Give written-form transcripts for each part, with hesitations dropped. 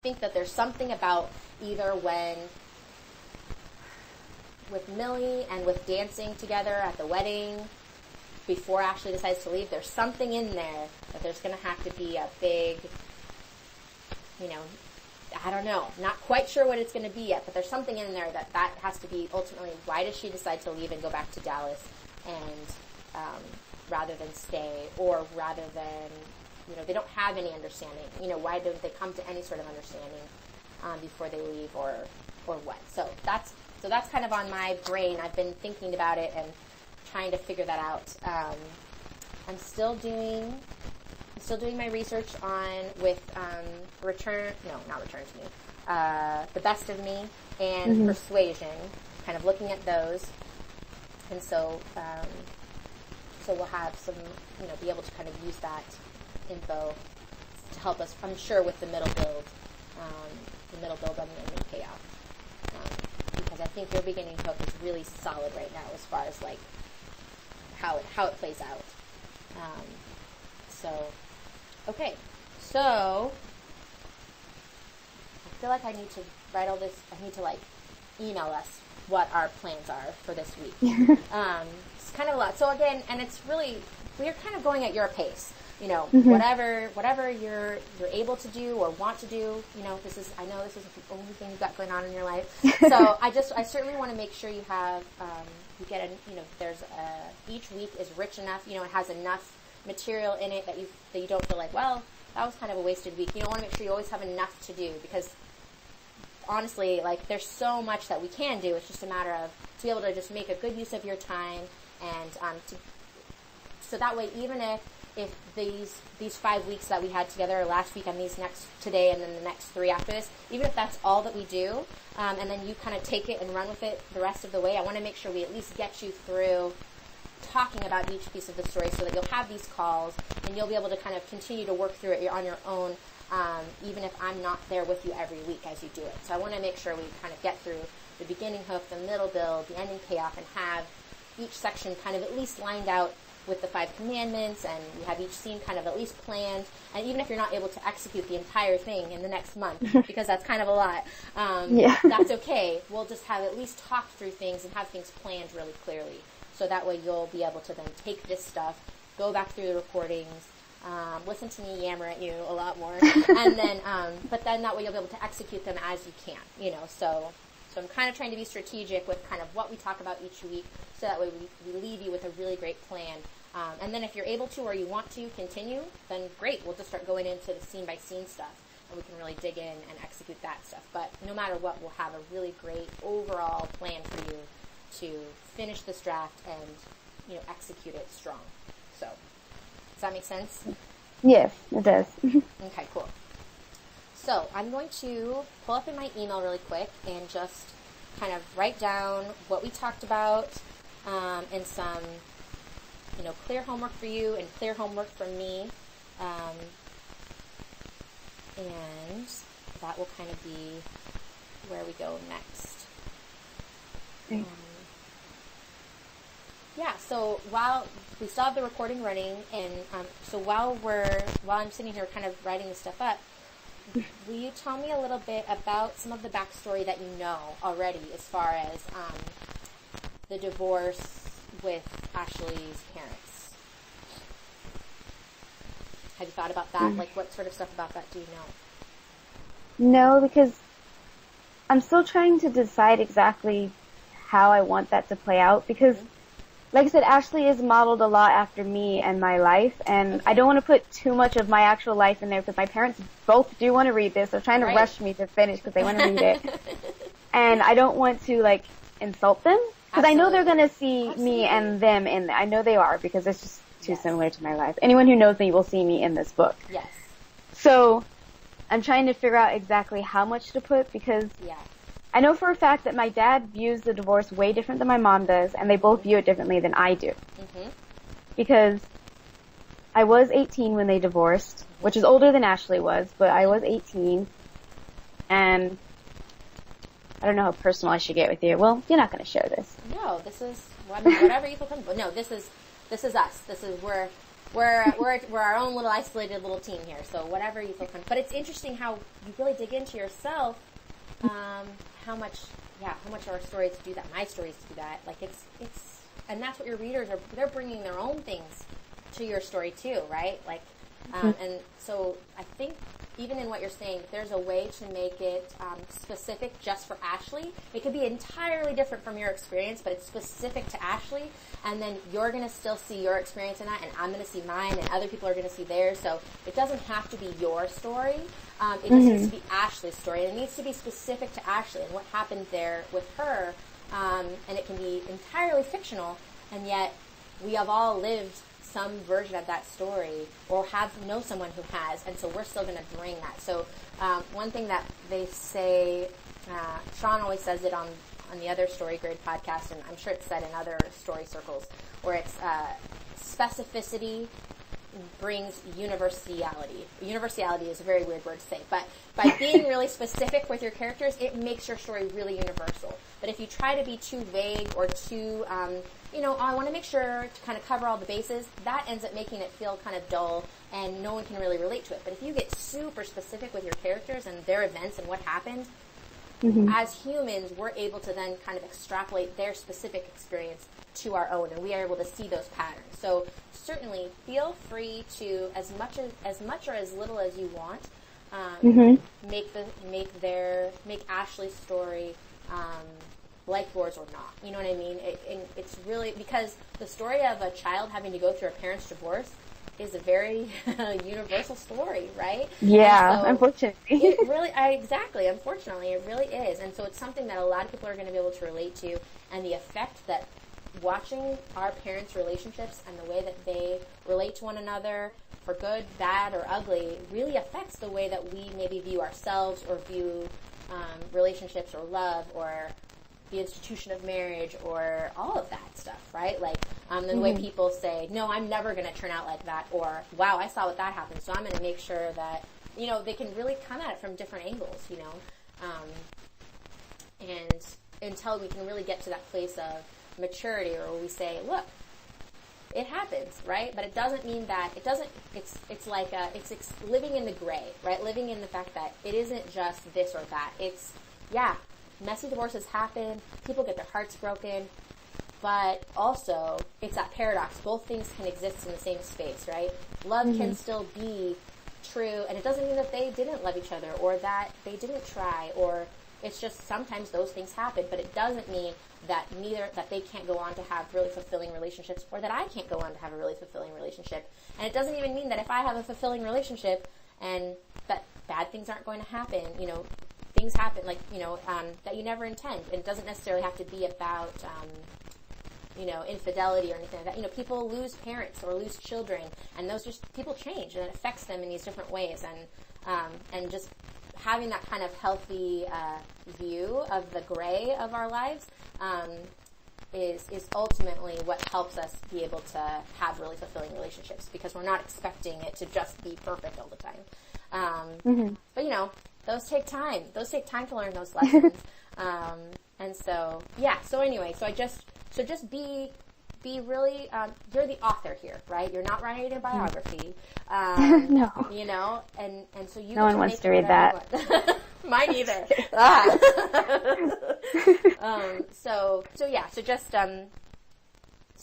think that there's something about either when with Millie and with dancing together at the wedding before Ashley decides to leave, there's something in there that there's going to have to be a big, I don't know, not quite sure what it's going to be yet, but there's something in there that has to be ultimately, why does she decide to leave and go back to Dallas and rather than stay, or rather than, they don't have any understanding, why don't they come to any sort of understanding before they leave or what. So that's kind of on my brain. I've been thinking about it and trying to figure that out. I'm still doing my research with Return to Me, The Best of Me, and Persuasion, kind of looking at those. And so we'll have some, be able to kind of use that info to help us, I'm sure, with the middle build on the ending payoff. Because I think your beginning hook is really solid right now as far as like how it plays out. Okay, so I feel like I need to write all this. I need to email us what our plans are for this week. It's kind of a lot. So again, and it's really, we're kind of going at your pace. Whatever you're able to do or want to do. I know this isn't the only thing you've got going on in your life. So I certainly want to make sure you have, you get each week is rich enough. It has enough material in it that you don't feel like, well, that was kind of a wasted week. You want to make sure you always have enough to do, because honestly, there's so much that we can do. It's just a matter of to be able to just make a good use of your time, and so that way, even if these 5 weeks that we had together, or last week and these next today and then the next 3 after this, even if that's all that we do, and then you kind of take it and run with it the rest of the way, I want to make sure we at least get you through talking about each piece of the story so that you'll have these calls and you'll be able to kind of continue to work through it on your own, even if I'm not there with you every week as you do it. So I want to make sure we kind of get through the beginning hook, the middle build, the ending payoff, and have each section kind of at least lined out with the 5 commandments, and you have each scene kind of at least planned. And even if you're not able to execute the entire thing in the next month, because that's kind of a lot, that's okay. We'll just have at least talked through things and have things planned really clearly. So that way you'll be able to then take this stuff, go back through the recordings, listen to me yammer at you a lot more, and then, but then that way you'll be able to execute them as you can, So I'm kind of trying to be strategic with kind of what we talk about each week, so that way we leave you with a really great plan. And then if you're able to or you want to continue, then great. We'll just start going into the scene-by-scene stuff, and we can really dig in and execute that stuff. But no matter what, we'll have a really great overall plan for you to finish this draft and, execute it strong. So, does that make sense? Yes, it does. Okay, cool. So I'm going to pull up in my email really quick and just kind of write down what we talked about, and some, clear homework for you and clear homework for me. And that will kind of be where we go next. So while we still have the recording running, and so while I'm sitting here kind of writing this stuff up, will you tell me a little bit about some of the backstory that you know already as far as the divorce with Ashley's parents? Have you thought about that? What sort of stuff about that do you know? No, because I'm still trying to decide exactly how I want that to play out, because like I said, Ashley is modeled a lot after me and my life, and I don't want to put too much of my actual life in there, because my parents both do want to read this. They're trying to rush me to finish because they want to read it. And I don't want to, insult them, because I know they're going to see me and them in there. I know they are, because it's just too similar to my life. Anyone who knows me will see me in this book. Yes. So I'm trying to figure out exactly how much to put, because I know for a fact that my dad views the divorce way different than my mom does, and they both view it differently than I do. Because I was 18 when they divorced, which is older than Ashley was, but I was 18, and I don't know how personal I should get with you. Well, you're not going to share this. No, this is whatever you feel comfortable. No, this is us. This is we're our own little isolated little team here. So whatever you feel comfortable. But it's interesting how you really dig into yourself. How much our stories do that. My stories do that. Like it's, and that's what your readers are. They're bringing their own things to your story too, right? Like, and so I think even in what you're saying, if there's a way to make it specific just for Ashley, it could be entirely different from your experience, but it's specific to Ashley, and then you're going to still see your experience in that, and I'm going to see mine, and other people are going to see theirs. So it doesn't have to be your story. It just needs to be Ashley's story, and it needs to be specific to Ashley and what happened there with her, and it can be entirely fictional, and yet we have all lived some version of that story or know someone who has, and so we're still going to bring that. So one thing that they say, Sean always says it on the other Story Grade podcast, and I'm sure it's said in other story circles, where it's specificity brings universality. Universality is a very weird word to say, but by being really specific with your characters, it makes your story really universal. But if you try to be too vague or too, I want to make sure to kind of cover all the bases, that ends up making it feel kind of dull and no one can really relate to it. But if you get super specific with your characters and their events and what happened, as humans, we're able to then kind of extrapolate their specific experience to our own, and we are able to see those patterns. So certainly feel free to, as much or as little as you want, make Ashley's story like yours or not. You know what I mean? It's really, because the story of a child having to go through a parent's divorce is a very universal story, right? Yeah, so unfortunately. It really, exactly, unfortunately, it really is. And so it's something that a lot of people are going to be able to relate to, and the effect that watching our parents' relationships and the way that they relate to one another, for good, bad, or ugly, really affects the way that we maybe view ourselves or view relationships or love or the institution of marriage or all of that stuff, right? Like, the way people say, no, I'm never going to turn out like that, or, wow, I saw what that happened, so I'm going to make sure that, they can really come at it from different angles, and until we can really get to that place of maturity where we say, look, it happens, right? But it doesn't mean that, it's like, it's living in the gray, right? Living in the fact that it isn't just this or that. It's, messy divorces happen, people get their hearts broken, but also it's that paradox. Both things can exist in the same space, right? Love can still be true, and it doesn't mean that they didn't love each other or that they didn't try, or it's just sometimes those things happen, but it doesn't mean that they can't go on to have really fulfilling relationships, or that I can't go on to have a really fulfilling relationship. And it doesn't even mean that if I have a fulfilling relationship and that bad things aren't going to happen, things happen, like, that you never intend. And it doesn't necessarily have to be about, infidelity or anything like that. People lose parents or lose children, and people change, and it affects them in these different ways. And just having that kind of healthy view of the gray of our lives is ultimately what helps us be able to have really fulfilling relationships, because we're not expecting it to just be perfect all the time. But those take time. Those take time to learn those lessons. And so, so anyway, just be really, you're the author here, right? You're not writing a biography. No. And so you no one wants to read that. Mine either. So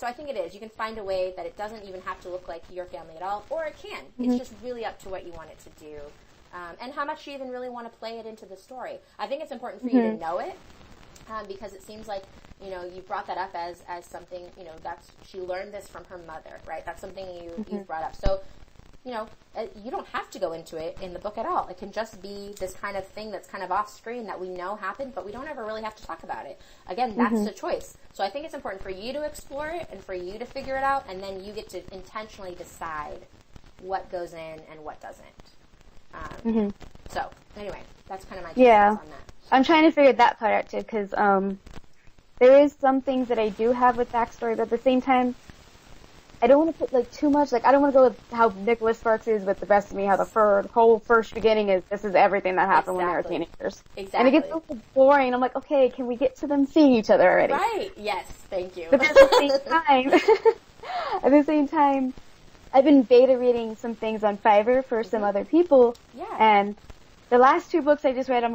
I think it is. You can find a way that it doesn't even have to look like your family at all, or it can. It's just really up to what you want it to do. And how much you even really want to play it into the story. I think it's important for you to know it, because it seems like, you brought that up as something, she learned this from her mother, right? That's something you've brought up. So, you don't have to go into it in the book at all. It can just be this kind of thing that's kind of off screen that we know happened, but we don't ever really have to talk about it. Again, that's the choice. So I think it's important for you to explore it and for you to figure it out, and then you get to intentionally decide what goes in and what doesn't. So anyway, that's kind of my take on that. I'm trying to figure that part out too, because there is some things that I do have with backstory, but at the same time, I don't want to put too much. I don't want to go with how Nicholas Sparks is with The Best of Me, how the whole first beginning is this is everything that happened when they were teenagers. Exactly. And it gets so boring. I'm like, okay, can we get to them seeing each other already? Right. Yes. Thank you. But at the same time, I've been beta reading some things on Fiverr for some other people. Yeah. And the last 2 books I just read, I'm